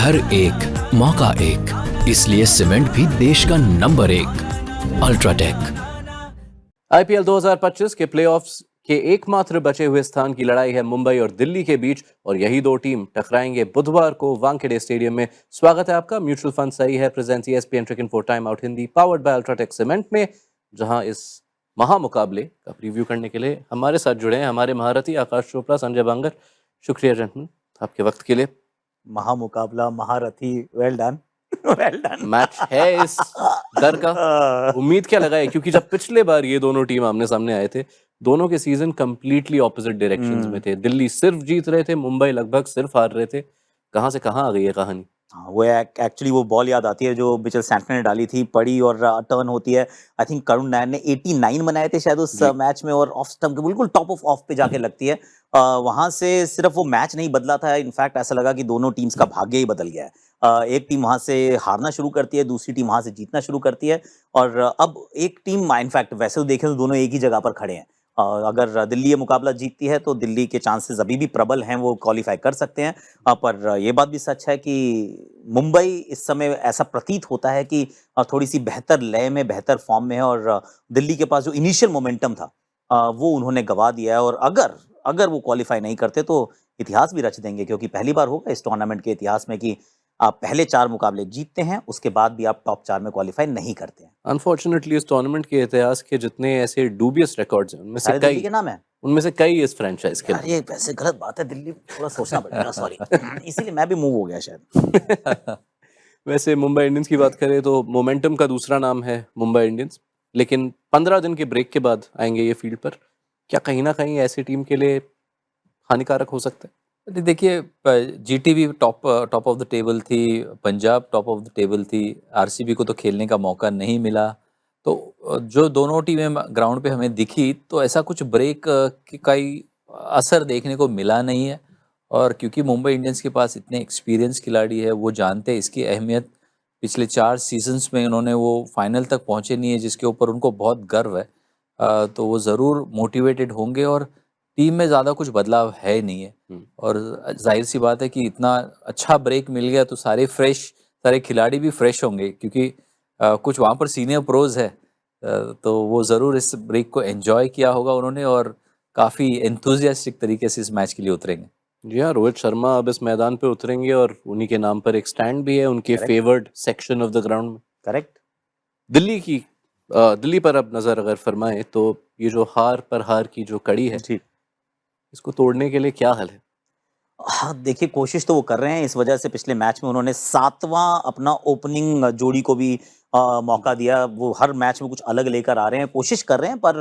घर एक, मौका एक, इसलिए सीमेंट भी देश का नंबर 1, अल्ट्राटेक। आईपीएल 2025 के प्लेऑफ्स के एकमात्र बचे हुए स्थान की लड़ाई है मुंबई और दिल्ली के बीच, और यही दो टीम टकराएंगे बुधवार को वानखेड़े स्टेडियम में। स्वागत है आपका। म्यूचुअल फंड सही है presents ESPN trick for time out Hindi powered by UltraTech cement में, जहां इस महामुकाबले का प्रीव्यू करने के लिए हमारे साथ जुड़े हैं हमारे महारथी आकाश चोपड़ा, संजय बांगर। शुक्रिया जेंटलमैन आपके वक्त के लिए। महामुकाबला, महारथी, well done well done. Match है इस दर का। उम्मीद क्या लगाए, क्योंकि जब पिछले बार ये दोनों टीम आमने सामने आए थे, दोनों के सीजन कंप्लीटली ऑपोजिट डायरेक्शंस में थे। दिल्ली सिर्फ जीत रहे थे, मुंबई लगभग सिर्फ हार रहे थे। कहां से कहां आ गई है कहानी? हाँ, वो एक्चुअली वो बॉल याद आती है जो मिचेल सैंटनर ने डाली थी, पड़ी और टर्न होती है। आई थिंक करुण नायर ने 89 बनाए थे शायद उस मैच में, और ऑफ स्टंप के बिल्कुल टॉप ऑफ ऑफ पे जाके लगती है। वहां से सिर्फ वो मैच नहीं बदला था, इनफैक्ट ऐसा लगा कि दोनों टीम्स का भाग्य ही बदल गया है। एक टीम वहां से हारना शुरू करती है, दूसरी टीम वहां से जीतना शुरू करती है। और अब एक टीम, इनफैक्ट वैसे तो देखें तो दोनों एक ही जगह पर खड़े हैं। अगर दिल्ली ये मुकाबला जीतती है तो दिल्ली के चांसेस अभी भी प्रबल हैं, वो क्वालिफाई कर सकते हैं। पर ये बात भी सच है कि मुंबई इस समय ऐसा प्रतीत होता है कि थोड़ी सी बेहतर लय में, बेहतर फॉर्म में है, और दिल्ली के पास जो इनिशियल मोमेंटम था वो उन्होंने गवा दिया है। और अगर वो क्वालिफाई नहीं करते तो इतिहास भी रच देंगे, क्योंकि पहली बार होगा इस टूर्नामेंट के इतिहास में कि आप पहले 4 मुकाबले जीतते हैं, उसके बाद भी आप टॉप 4 में क्वालिफाई नहीं करते हैं। अनफॉर्चुनेटली इस टूर्नामेंट के इतिहास के जितने ऐसे डूबियस रिकॉर्ड्स हैं, उनमें से दिल्ली के नाम है, उनमें से कई इस फ्रेंचाइज के। यार ये वैसे गलत बात है, दिल्ली थोड़ा सोचना पड़ेगा, सॉरी। इसीलिए मैं भी मूव हो गया शायद। वैसे मुंबई इंडियंस की बात करें तो मोमेंटम का दूसरा नाम है मुंबई इंडियंस, लेकिन 15 दिन के ब्रेक के बाद आएंगे ये फील्ड पर। क्या कहीं ना कहीं ऐसी टीम के लिए हानिकारक हो सकता है? देखिए, GTB top of the table थी, Punjab top of the table थी, आरसीबी को तो खेलने का मौका नहीं मिला। तो जो दोनों टीमें ग्राउंड पे हमें दिखी, तो ऐसा कुछ ब्रेक का ही असर देखने को मिला नहीं है। और क्योंकि मुंबई इंडियंस के पास इतने एक्सपीरियंस खिलाड़ी है, वो जानते हैं इसकी अहमियत। पिछले 4 सीजन्स में उन्होंने वो फाइनल तक पहुँचे नहीं है, जिसके ऊपर उनको बहुत गर्व है। तो वो ज़रूर मोटिवेटेड होंगे, और टीम में ज़्यादा कुछ बदलाव है नहीं है। और जाहिर सी बात है कि इतना अच्छा ब्रेक मिल गया तो सारे खिलाड़ी भी फ्रेश होंगे, क्योंकि कुछ वहाँ पर सीनियर प्रोज है। तो वो ज़रूर इस ब्रेक को एंजॉय किया होगा उन्होंने, और काफ़ी एंथुजियास्टिक तरीके से इस मैच के लिए उतरेंगे। जी हाँ, रोहित शर्मा अब इस मैदान पे उतरेंगे और उन्हीं के नाम पर एक स्टैंड भी है उनके favoured section of the ground में। करेक्ट। दिल्ली पर अब नजर अगर फरमाए तो ये जो हार पर हार की जो कड़ी है, इसको तोड़ने के लिए क्या हल है? हाँ, देखिए कोशिश तो वो कर रहे हैं। इस वजह से पिछले मैच में उन्होंने 7वां अपना ओपनिंग जोड़ी को भी मौका दिया। वो हर मैच में कुछ अलग लेकर आ रहे हैं, कोशिश कर रहे हैं, पर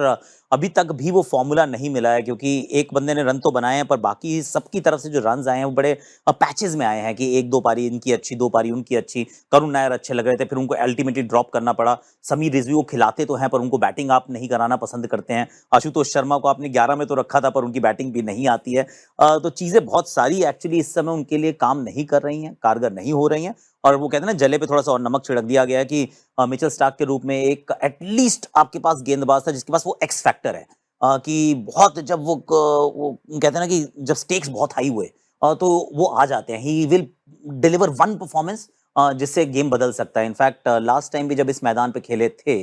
अभी तक भी वो फॉर्मूला नहीं मिला है। क्योंकि एक बंदे ने रन तो बनाए हैं, पर बाकी सबकी तरफ से जो रन्स आए हैं वो बड़े पैचेस में आए हैं कि 1-2 पारी इनकी अच्छी, 2 पारी उनकी अच्छी। करुण नायर अच्छे लग रहे थे, फिर उनको अल्टीमेटली ड्रॉप करना पड़ा। समीर रिजवी वो खिलाते तो हैं, पर उनको बैटिंग आप नहीं कराना पसंद करते हैं। आशुतोष शर्मा को आपने 11 में तो रखा था, पर उनकी बैटिंग भी नहीं आती है। तो चीज़ें बहुत सारी एक्चुअली इस समय उनके लिए काम नहीं कर रही हैं, कारगर नहीं हो रही हैं। और वो कहते हैं ना, जले पे थोड़ा सा और नमक छिड़क दिया गया है कि मिचेल स्टार्क के रूप में एक एटलीस्ट आपके पास गेंदबाज था जिसके पास वो एक्स फैक्टर है। कि बहुत जब वो कहते हैं ना कि जब स्टेक्स बहुत हाई हुए तो वो आ जाते हैं। He will deliver one performance जिससे गेम बदल सकता है। इनफैक्ट लास्ट टाइम भी जब इस मैदान पे खेले थे,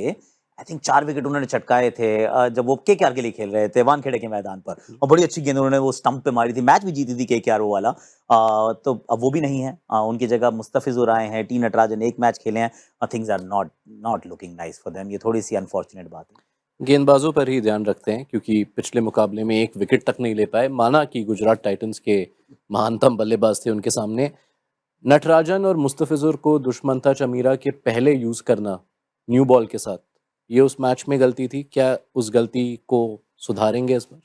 आई थिंक 4 विकेट उन्होंने चटकाए थे जब वो केकेआर के लिए खेल रहे थे वानखेड़े के मैदान पर, और बड़ी अच्छी गेंद उन्होंने वो स्टंप पे मारी थी, मैच भी जीती थी केकेआर वो वाला। तो अब वो भी नहीं है। उनकी जगह मुस्तफिजुर आए हैं, टी नटराजन एक मैच खेले हैं। Things are not looking nice for them. ये थोड़ी सी अनफॉर्चुनेट बात है। गेंदबाजों पर ही ध्यान रखते हैं, क्योंकि पिछले मुकाबले में 1 विकेट तक नहीं ले पाए। माना कि गुजरात टाइटंस के महानतम बल्लेबाज थे उनके सामने। नटराजन और मुस्तफिजुर को दुष्मंता चमीरा के पहले यूज करना न्यू बॉल के साथ, ये उस मैच में गलती थी। क्या उस गलती को सुधारेंगे इस बार?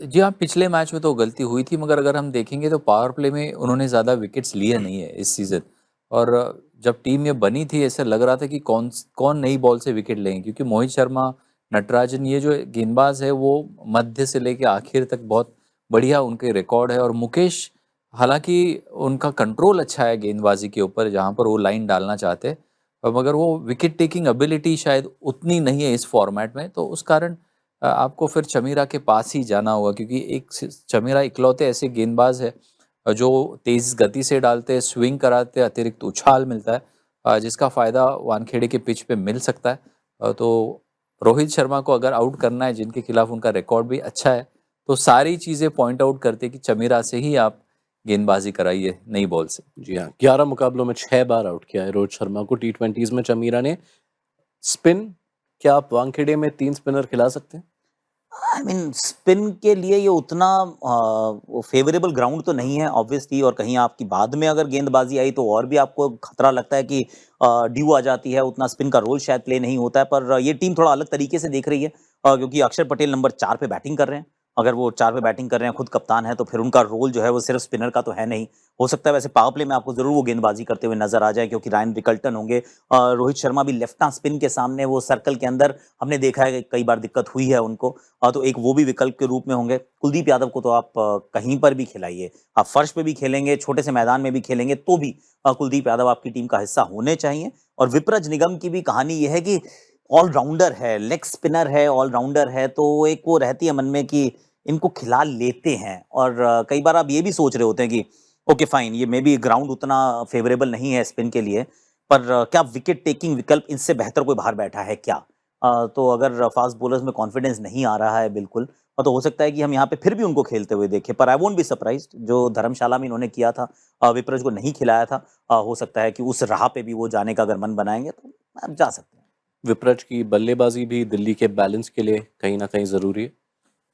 जी हाँ, पिछले मैच में तो गलती हुई थी, मगर अगर हम देखेंगे तो पावर प्ले में उन्होंने ज़्यादा विकेट्स लिए नहीं है इस सीज़न। और जब टीम ये बनी थी, ऐसा लग रहा था कि कौन नई बॉल से विकेट लेंगे, क्योंकि मोहित शर्मा, नटराजन, ये जो गेंदबाज है वो मध्य से लेके आखिर तक बहुत बढ़िया उनके रिकॉर्ड है। और मुकेश, हालांकि उनका कंट्रोल अच्छा है गेंदबाजी के ऊपर, जहाँ पर वो लाइन डालना चाहते हैं, मगर वो विकेट टेकिंग एबिलिटी शायद उतनी नहीं है इस फॉर्मेट में। तो उस कारण आपको फिर चमीरा के पास ही जाना होगा, क्योंकि चमीरा इकलौते ऐसे गेंदबाज है जो तेज गति से डालते हैं, स्विंग कराते हैं, अतिरिक्त उछाल मिलता है, जिसका फ़ायदा वानखेड़े के पिच पे मिल सकता है। तो रोहित शर्मा को अगर आउट करना है, जिनके खिलाफ उनका रिकॉर्ड भी अच्छा है, तो सारी चीज़ें पॉइंट आउट करते कि चमीरा से ही आप गेंदबाजी कराइए, नई बॉल से। जी हाँ, 11 मुकाबलों में 6 बार आउट किया है रोहित शर्मा को टी20s में चमीरा ने। स्पिन, क्या आप वानखेड़े में 3 स्पिनर खिला सकते हैं? आई मीन स्पिन के लिए ये उतना फेवरेबल ग्राउंड तो नहीं है ऑब्वियसली, और कहीं आपकी बाद में अगर गेंदबाजी आई तो और भी आपको खतरा लगता है कि ड्यू आ जाती है, उतना स्पिन का रोल शायद प्ले नहीं होता है। पर ये टीम थोड़ा अलग तरीके से देख रही है, क्योंकि अक्षर पटेल नंबर 4 पे बैटिंग कर रहे हैं। अगर वो 4 पे बैटिंग कर रहे हैं, खुद कप्तान है, तो फिर उनका रोल जो है वो सिर्फ स्पिनर का तो है नहीं। हो सकता है वैसे पावर प्ले में आपको जरूर वो गेंदबाजी करते हुए नजर आ जाए, क्योंकि रायन रिकल्टन होंगे। रोहित शर्मा भी लेफ्ट आर्म स्पिन के सामने वो सर्कल के अंदर हमने देखा है कि कई बार दिक्कत हुई है उनको, तो एक वो भी विकल्प के रूप में होंगे। कुलदीप यादव को तो आप कहीं पर भी खिलाइए, आप फर्श पे भी खेलेंगे, छोटे से मैदान में भी खेलेंगे, तो भी कुलदीप यादव आपकी टीम का हिस्सा होने चाहिए। और विपरज निगम की भी कहानी ये है कि ऑलराउंडर है, लेग स्पिनर है, ऑलराउंडर है, तो एक वो रहती है मन में कि इनको खिला लेते हैं। और कई बार आप ये भी सोच रहे होते हैं कि ओके फाइन, ये मे बी ग्राउंड उतना फेवरेबल नहीं है स्पिन के लिए, पर क्या विकेट टेकिंग विकल्प इनसे बेहतर कोई बाहर बैठा है क्या? तो अगर फास्ट बॉलर्स में कॉन्फिडेंस नहीं आ रहा है बिल्कुल, तो हो सकता है कि हम यहाँ पे फिर भी उनको खेलते हुए देखें। पर आई वोंट बी सरप्राइज्ड, जो धर्मशाला में इन्होंने किया था, विपरज को नहीं खिलाया था, हो सकता है कि उस राह पे भी वो जाने का अगर मन बनाएंगे तो आप जा सकते हैं। विपरज की बल्लेबाजी भी दिल्ली के बैलेंस के लिए कहीं ना कहीं जरूरी है।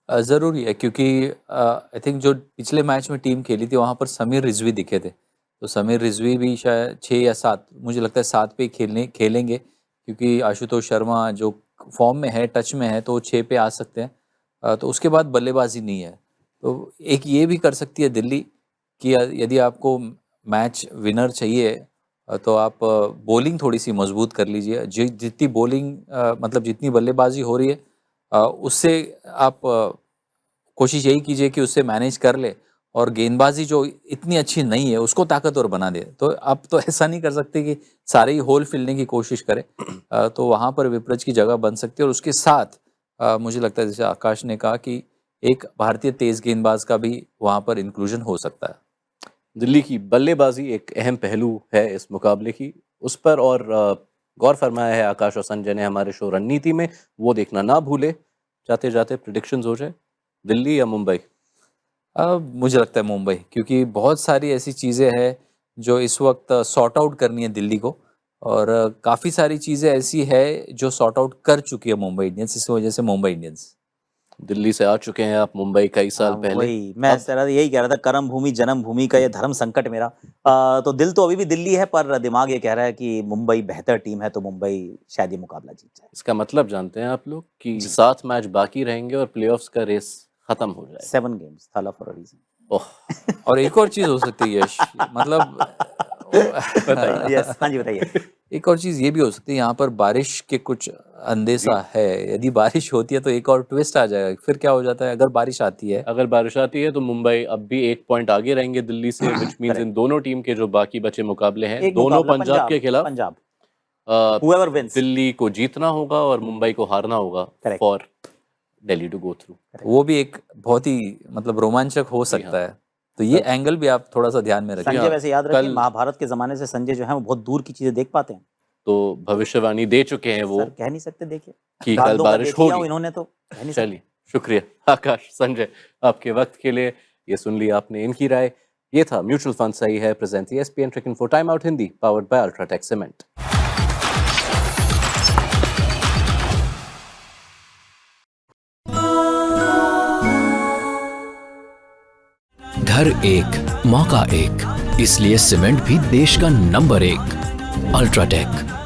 ज़रूरी है, क्योंकि आई थिंक जो पिछले मैच में टीम खेली थी वहाँ पर समीर रिजवी दिखे थे, तो समीर रिजवी भी शायद 6 या 7, मुझे लगता है 7 पे ही खेलेंगे, क्योंकि आशुतोष शर्मा जो फॉर्म में है, टच में है, तो 6 पे आ सकते हैं। तो उसके बाद बल्लेबाजी नहीं है, तो एक ये भी कर सकती है दिल्ली कि यदि आपको मैच विनर चाहिए, तो आप बॉलिंग थोड़ी सी मजबूत कर लीजिए। जितनी बॉलिंग मतलब जितनी बल्लेबाजी हो रही है, उससे आप कोशिश यही कीजिए कि उससे मैनेज कर ले, और गेंदबाजी जो इतनी अच्छी नहीं है उसको ताकतवर बना दे। तो आप तो ऐसा नहीं कर सकते कि सारे ही होल फिलने की कोशिश करें, तो वहाँ पर विपरज की जगह बन सकती है। और उसके साथ मुझे लगता है, जैसे आकाश ने कहा, कि एक भारतीय तेज गेंदबाज का भी वहाँ पर इंक्लूजन हो सकता है। दिल्ली की बल्लेबाजी एक अहम पहलू है इस मुकाबले की, उस पर और गौर फरमाया है आकाश और संजय ने हमारे शो रणनीति में, वो देखना ना भूले। जाते जाते प्रेडिक्शंस हो जाए, दिल्ली या मुंबई? मुझे लगता है मुंबई, क्योंकि बहुत सारी ऐसी चीज़ें हैं जो इस वक्त सॉर्ट आउट करनी है दिल्ली को, और काफ़ी सारी चीज़ें ऐसी है जो सॉर्ट आउट कर चुकी है मुंबई इंडियंस, इस वजह से मुंबई इंडियंस। दिल्ली से आ चुके हैं आप मुंबई कई साल पहले। वही मैं यही कह रहा था, कर्म भूमि जन्म भूमि का ये धर्म संकट मेरा। तो दिल तो अभी भी दिल्ली है, पर दिमाग ये कह रहा है कि मुंबई बेहतर टीम है, तो मुंबई शायद ये मुकाबला जीत जाए। इसका मतलब जानते हैं आप लोग कि 7 मैच बाकी रहेंगे और प्लेऑफ्स का रेस खत्म हो जाएगा। 7 games थाला फॉर अ रीजन। ओह, और एक और चीज़ हो सकती है यश, मतलब बताइए। यस, हाँ जी बताइए। एक और चीज़ ये भी हो सकती है, यहाँ पर बारिश के कुछ अंदेशा है। यदि बारिश होती है तो एक और ट्विस्ट आ जाएगा। फिर क्या हो जाता है, अगर बारिश आती है, अगर बारिश आती है तो मुंबई अब भी 1 पॉइंट आगे रहेंगे दिल्ली से, विच मींस इन दोनों टीम के जो बाकी बचे मुकाबले हैं, एक दोनों मुकाबला पंजाब के खिलाफ, पंजाब, अ, whoever wins। दिल्ली को जीतना होगा और मुंबई को हारना होगा Correct। For Delhi to go through. वो भी एक बहुत ही मतलब रोमांचक हो सकता है। तो ये एंगल भी आप थोड़ा सा ध्यान में रखिए। संजय वैसे याद रखिए, कल- महाभारत के जमाने से संजय जो है वो बहुत दूर की चीजें देख पाते हैं। तो भविष्यवाणी दे चुके हैं वो सर कह नहीं सकते, देखिए कि कल गाल दो का बारिश देख लिया होगी। इन्होंने, तो कह नहीं सकते। चलिए, शुक्रिया आकाश, संजय, आपके वक्त के लिए। ये सुन लिया आपने इनकी राय। ये था म्यूचुअल फंड सही है present ESPN trick info time out Hindi, powered by UltraTech cement. घर एक, मौका एक, इसलिए सीमेंट भी देश का नंबर 1 अल्ट्राटेक।